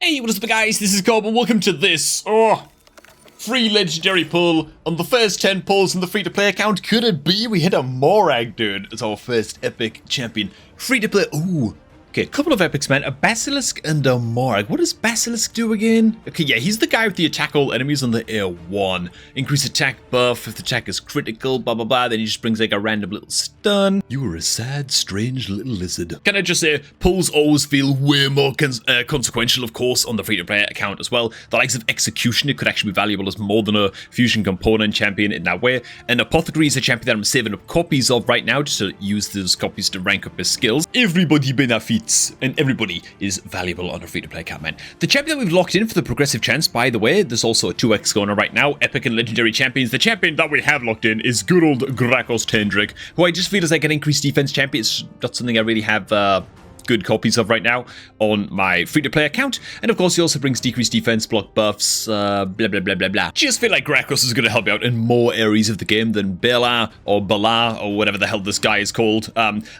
Hey, what is up guys, this is Cobb and welcome to this, free legendary pull on the first 10 pulls in the free-to-play account. Could it be we hit a Morag, dude? It's our first epic champion. Free-to-play, ooh. Okay, a couple of epics, man. A Basilisk and a Morag. What does Basilisk do again? Okay, yeah, he's the guy with the attack all enemies on the air 1. Increase attack buff if the attack is critical, blah, blah, blah. Then he just brings like a random little stun. You are a sad, strange little lizard. Can I just say, pulls always feel way more consequential, of course, on the free-to-play account as well. The likes of Execution, it could actually be valuable as more than a fusion component champion in that way. And Apothecary is a champion that I'm saving up copies of right now, just to use those copies to rank up his skills. Everybody benefits. And everybody is valuable on a free-to-play account, man. The champion that we've locked in for the progressive chance, by the way, there's also a 2x going on right now, epic and legendary champions. The champion that we have locked in is good old Grakos Tendrick, who I just feel is like an increased defense champion. It's not something I really have good copies of right now on my free-to-play account. And of course, he also brings decreased defense, block buffs, blah, blah, blah, blah, blah. Just feel like Grakos is going to help you out in more areas of the game than Bela or Bala or whatever the hell this guy is called.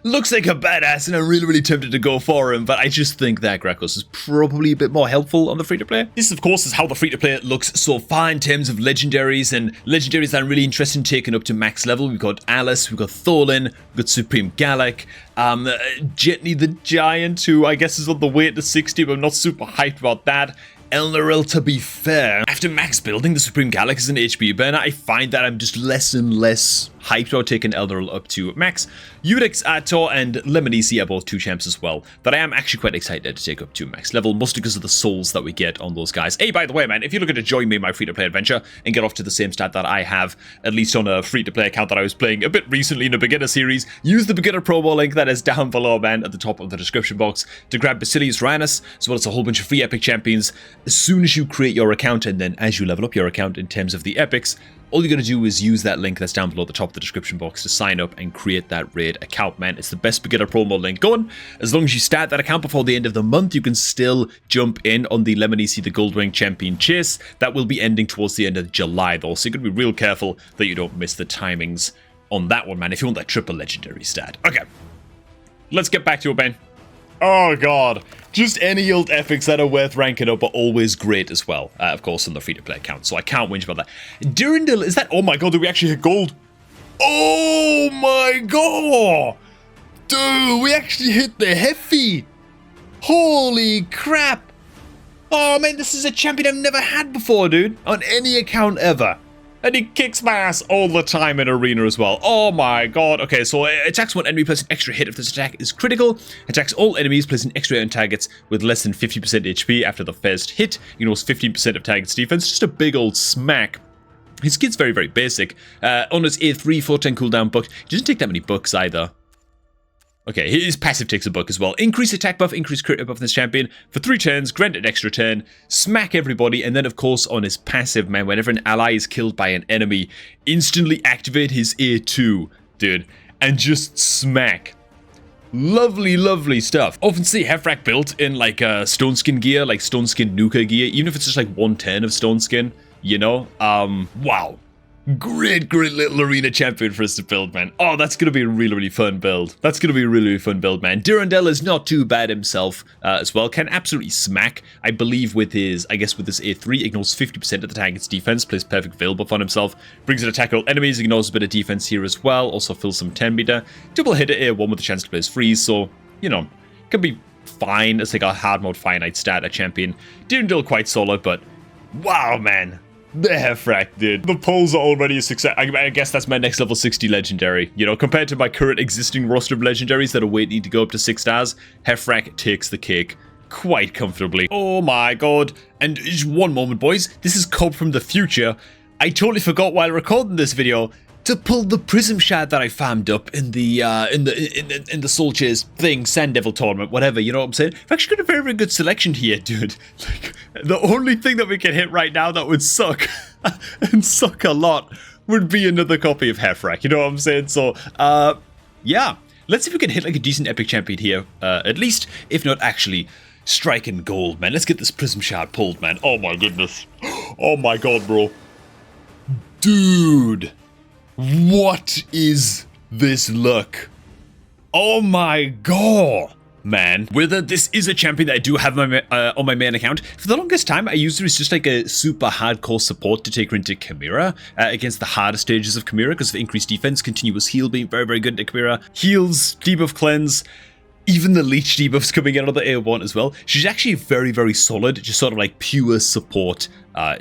Looks like a badass and I'm really, really tempted to go for him, but I just think that Grakos is probably a bit more helpful on the free-to-play. This, of course, is how the free-to-play looks so far in terms of legendaries, and legendaries that I'm really interested in taking up to max level. We've got Alice, we've got Thorlin, we've got Supreme Gallic, Jetney the Giant, who I guess is on the way to 60, but I'm not super hyped about that. Elnaril, to be fair, after max building the Supreme Gallic as an HP burner, I find that I'm just less and less hyped about taking Elnaril up to max. Eudex, Ator, and Lemonisi are both 2 champs as well, that I am actually quite excited to take up to max level, mostly because of the souls that we get on those guys. Hey, by the way, man, if you're looking to join me in my free-to-play adventure and get off to the same stat that I have, at least on a free-to-play account that I was playing a bit recently in a beginner series, use the beginner promo link that is down below, man, at the top of the description box to grab Basilius Rhanus, as well as a whole bunch of free epic champions as soon as you create your account. And then as you level up your account in terms of the epics, all you're going to do is use that link that's down below the top of the description box to sign up and create that raid account, man. It's the best beginner promo link going. As long as you start that account before the end of the month, you can still jump in on the Lemonisi the Goldwing Champion chase. That will be ending towards the end of July, though, so you're going to be real careful that you don't miss the timings on that one, man, if you want that triple legendary stat. Okay, let's get back to it, man. Oh god, just any old epics that are worth ranking up are always great as well, of course, on the free-to-play account, so I can't whinge about that. Durandal, is that, oh my god, did we actually hit gold? Oh my god! Dude, we actually hit the Heffy! Holy crap! Oh man, this is a champion I've never had before, dude, on any account ever. And he kicks my ass all the time in arena as well. Oh my god. Okay, so attacks one enemy, place an extra hit if this attack is critical. Attacks all enemies, place an extra hit on targets with less than 50% HP after the first hit. Ignores 15% of target's defense. Just a big old smack. His skill's very, very basic. On his A3, 410 cooldown buck. He doesn't take that many bucks either. Okay, his passive takes a buck as well. Increase attack buff, increase crit buff on this champion for 3 turns, grant an extra turn, smack everybody, and then of course on his passive, man, whenever an ally is killed by an enemy, instantly activate his A2, dude, and just smack. Lovely, lovely stuff. Often see Heffrak built in like stone skin gear, like stone skin nuka gear, even if it's just like 110 of stone skin, you know? Wow. Great little arena champion for us to build, man. Oh, that's going to be a really, really fun build. That's going to be a really, really fun build, man. Durandal is not too bad himself as well. Can absolutely smack, I believe, with his, with this A3. Ignores 50% of the target's defense. Plays perfect veil buff on himself. Brings an attack all enemies. Ignores a bit of defense here as well. Also fills some 10 meter. Double hit at A1 with a chance to place freeze. So, you know, can be fine. It's like a hard mode finite stat, a champion. Durandal quite solid, but wow, man. The Heffrak, dude. The pulls are already a success. I guess that's my next level 60 legendary. You know, compared to my current existing roster of legendaries that are waiting to go up to 6 stars, Heffrak takes the cake quite comfortably. Oh my god. And just one moment, boys. This is Cobb from the future. I totally forgot while recording this video to pull the prism shard that I farmed up in the Soul Chase thing, Sand Devil tournament, whatever, you know what I'm saying? I've actually got a very, very good selection here, dude. Like, the only thing that we can hit right now that would suck, and suck a lot, would be another copy of Heffrak, you know what I'm saying? So, yeah. Let's see if we can hit like a decent epic champion here, at least, if not actually striking gold, man. Let's get this prism shard pulled, man. Oh my goodness. Oh my god, bro. Dude. What is this look? Oh my god! man. Whether this is a champion that I do have on my main account. For the longest time, I used her as just like a super hardcore support to take her into Chimera against the harder stages of Chimera because of increased defense, continuous heal being very, very good into Chimera. Heals, debuff cleanse, even the leech debuffs coming in on the A1 as well. She's actually very, very solid, just sort of like pure support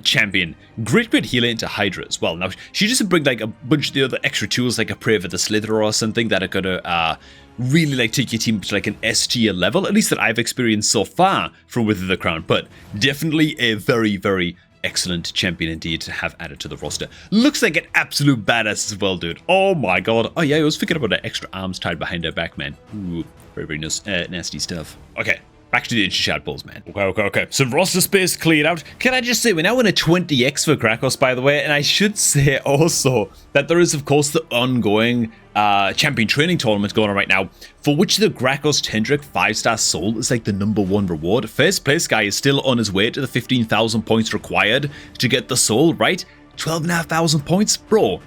champion. Great healer into Hydra as well. Now, she doesn't bring like a bunch of the other extra tools like a Prey for the Slither or something that are gonna really like take your team to like an S tier level, at least that I've experienced so far from Wither the Crown, but definitely a very, very excellent champion indeed to have added to the roster. Looks like an absolute badass as well, dude. Oh my god. Oh yeah, I was thinking about the extra arms tied behind her back, man. Ooh, very, very nasty stuff. Okay. Back to the ancient shard pulls, man. Okay. Some roster space cleared out. Can I just say, we're now in a 20x for Krakos, by the way, and I should say also that there is, of course, the ongoing champion training tournament going on right now, for which the Krakos Tendrick 5-star soul is like the #1 reward. First place guy is still on his way to the 15,000 points required to get the soul, right? 12,500 points? Bro.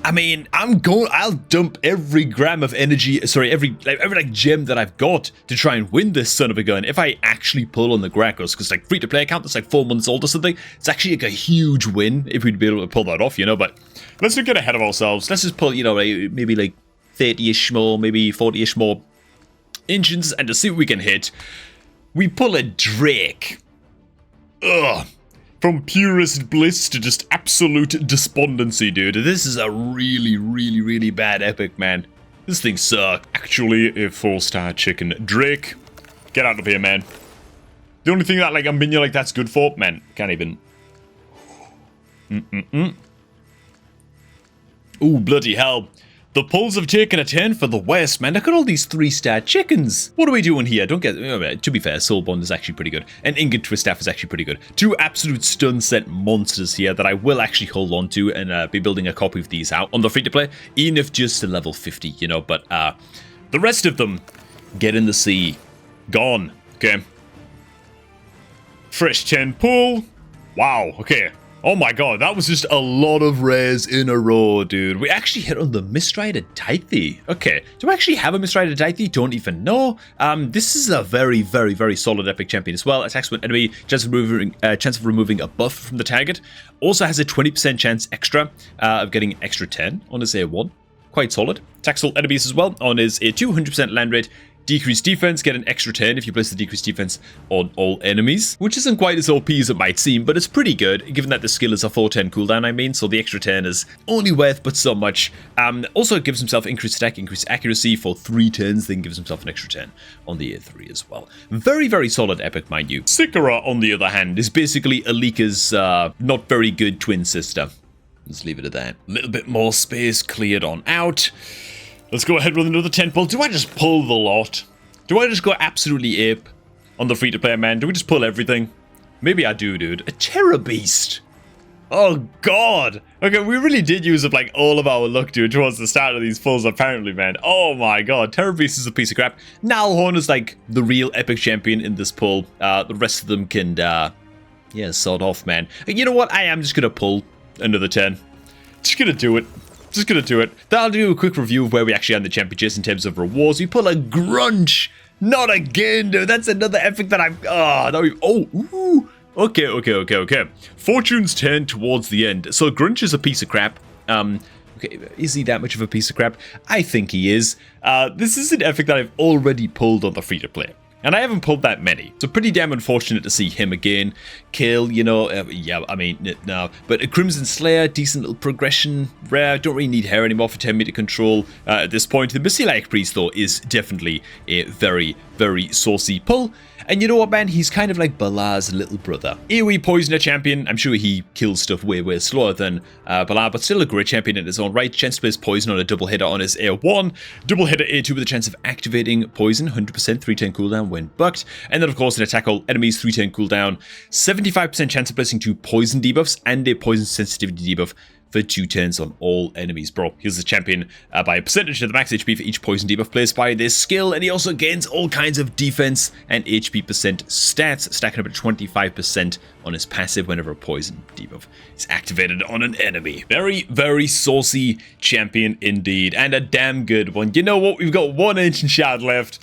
I mean, I'll dump every gram of energy, every like gem that I've got to try and win this son of a gun if I actually pull on the Krakos, because like free-to-play account that's like 4 months old or something, it's actually like a huge win if we'd be able to pull that off, you know, but let's not get ahead of ourselves. Let's just pull, you know, maybe like 30-ish more, maybe 40-ish more engines, and to see what we can hit, we pull a Drake. Ugh. From purest bliss to just absolute despondency, dude. This is a really, really, really bad epic, man. This thing sucks. Actually, a 4-star chicken. Drake, get out of here, man. The only thing that, like, a minion like that's good for, man, can't even. Ooh, bloody hell. The pulls have taken a turn for the worst, man. Look at all these 3-star chickens. What are we doing here? Don't get... To be fair, Soulbond is actually pretty good. And Ingot Twiststaff is actually pretty good. 2 absolute stun set monsters here that I will actually hold on to and be building a copy of these out on the free-to-play, even if just to level 50, you know. But the rest of them, get in the sea. Gone. Okay. Fresh 10 pull. Wow. Okay. Oh my god, that was just a lot of rares in a row, dude. We actually hit on the Mistrided Tithe. Okay, do I actually have a Mistrided Tithe? Don't even know. This is a very, very, very solid epic champion as well. Attacks when enemy, chance of removing a buff from the target. Also has a 20% chance extra of getting extra 10 on his A1. Quite solid. Attacks all enemies as well on his A2, 100% land rate. Decreased defense, get an extra 10 if you place the decreased defense on all enemies, which isn't quite as OP as it might seem, but it's pretty good, given that the skill is a 410 cooldown, I mean, so the extra 10 is only worth but so much. Also gives himself increased attack, increased accuracy for 3 turns, then gives himself an extra 10 on the A3 as well. Very, very solid epic, mind you. Sikora, on the other hand, is basically Alika's not very good twin sister. Let's leave it at that. A little bit more space cleared on out. Let's go ahead with another 10 pull. Do I just pull the lot? Do I just go absolutely ape on the free-to-play, man? Do we just pull everything? Maybe I do, dude. A Terror Beast. Oh, God. Okay, we really did use up, like, all of our luck, dude, towards the start of these pulls, apparently, man. Oh, my God. Terror Beast is a piece of crap. Nalhorn is, like, the real epic champion in this pull. The rest of them can, yeah, sod off, man. You know what? I am just gonna pull another 10. Just gonna do it. Just gonna do it. That'll do a quick review of where we actually are in the championships in terms of rewards. We pull a Grunch. Not again, dude. That's another epic that I'm... ooh. Okay. Fortune's turn towards the end. So Grunch is a piece of crap. Okay, is he that much of a piece of crap? I think he is. This is an epic that I've already pulled on the free-to-play. And I haven't pulled that many. So pretty damn unfortunate to see him again. Kill, you know, yeah, I mean, no. But a Crimson Slayer, decent little progression. Rare, don't really need her anymore for 10 meter control at this point. The Basilic Priest, though, is definitely a very, very saucy pull. And you know what, man? He's kind of like Balar's little brother. AoE Poisoner champion. I'm sure he kills stuff way, way slower than Balar, but still a great champion in his own right. Chance to place poison on a double hitter on his A1. Double hitter A2 with a chance of activating poison. 100% 310 cooldown when bucked. And then, of course, an attack all enemies 310 cooldown. 75% chance of placing 2 poison debuffs and a poison sensitivity debuff for 2 turns on all enemies. Bro, he's the champion by a percentage of the max HP for each poison debuff placed by this skill, and he also gains all kinds of defense and HP percent stats, stacking up at 25% on his passive whenever a poison debuff is activated on an enemy. Very, very saucy champion indeed, and a damn good one. You know what? We've got 1 ancient shard left.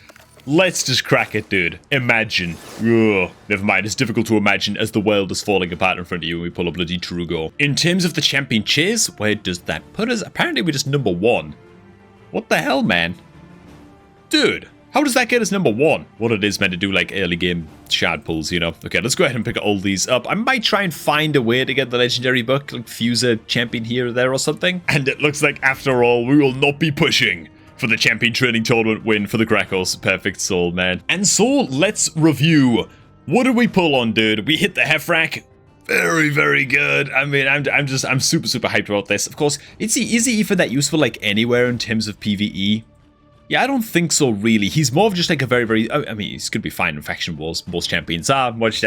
Let's just crack it, dude. Imagine. Ugh, never mind. It's difficult to imagine as the world is falling apart in front of you when we pull a bloody Trugo. In terms of the champion chase, where does that put us? Apparently we're just number 1. What the hell, man? Dude, how does that get us number 1? What it is meant to do, like early game shard pulls, you know? Okay, let's go ahead and pick all these up. I might try and find a way to get the legendary book, like fuse a champion here or there or something. And it looks like, after all, we will not be pushing for the champion training tournament win for the Krakos. Perfect soul, man. And so, let's review. What did we pull on, dude? We hit the Hefrak. Very, very good. I mean, I'm super, super hyped about this. Of course, is he even that useful, like, anywhere in terms of PvE? Yeah, I don't think so, really. He's more of just like a very, very... I mean, he's going to be fine in faction wars. Most champions are. Most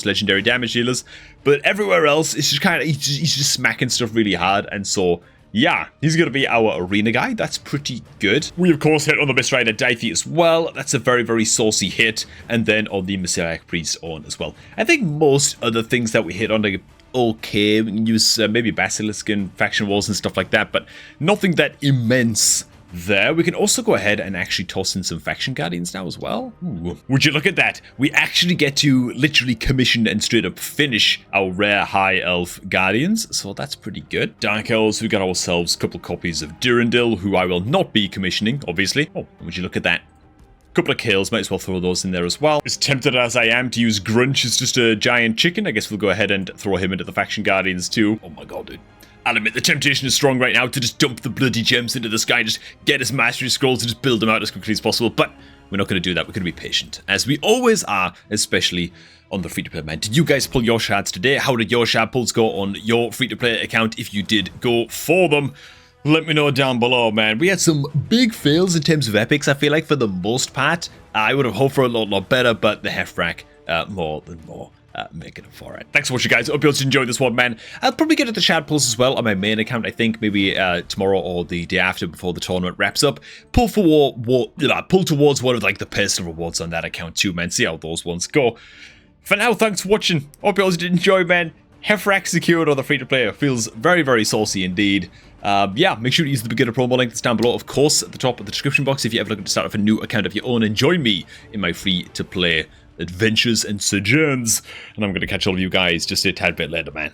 legendary damage dealers. But everywhere else, it's just kind of... He's just smacking stuff really hard. And so, yeah, he's going to be our arena guy. That's pretty good. We, of course, hit on the Mist Rider Daithi as well. That's a very, very saucy hit. And then on the Messiah Priest on as well. I think most other things that we hit on, like, okay, we can use maybe Basilisk in faction wars and stuff like that. But nothing that immense there. We can also go ahead and actually toss in some faction guardians now as well. Ooh. Would you look at that? We actually get to literally commission and straight up finish our rare high elf guardians, so that's pretty good. Dark elves, we got ourselves a couple copies of Durandil, who I will not be commissioning, obviously. Oh, would you look at that? Couple of kills, might as well throw those in there as well. As tempted as I am to use Grunch as just a giant chicken, I guess we'll go ahead and throw him into the faction guardians too. Oh my god, dude. I'll admit the temptation is strong right now to just dump the bloody gems into the sky, just get his mastery scrolls and just build them out as quickly as possible, but we're not going to do that. We're going to be patient, as we always are, especially on the free-to-play, man. Did you guys pull your shards today? How did your shard pulls go on your free-to-play account if you did go for them? Let me know down below, man. We had some big fails in terms of epics, I feel like, for the most part. I would have hoped for a lot better, but the Hefrak, more than more. Making up for it. Thanks for watching, guys. Hope you also enjoyed this one, man. I'll probably get at the shard pulls as well on my main account, I think, maybe tomorrow or the day after before the tournament wraps up. Pull towards one of like the personal rewards on that account too, man. See how those ones go. For now, thanks for watching. Hope you also did enjoy, man. Hefrak secured on the free-to-play. Feels very, very saucy indeed. Yeah, make sure to use the beginner promo link that's down below, of course, at the top of the description box if you're ever looking to start off a new account of your own and join me in my free-to-play adventures and sojourns. And I'm going to catch all of you guys just a tad bit later, man.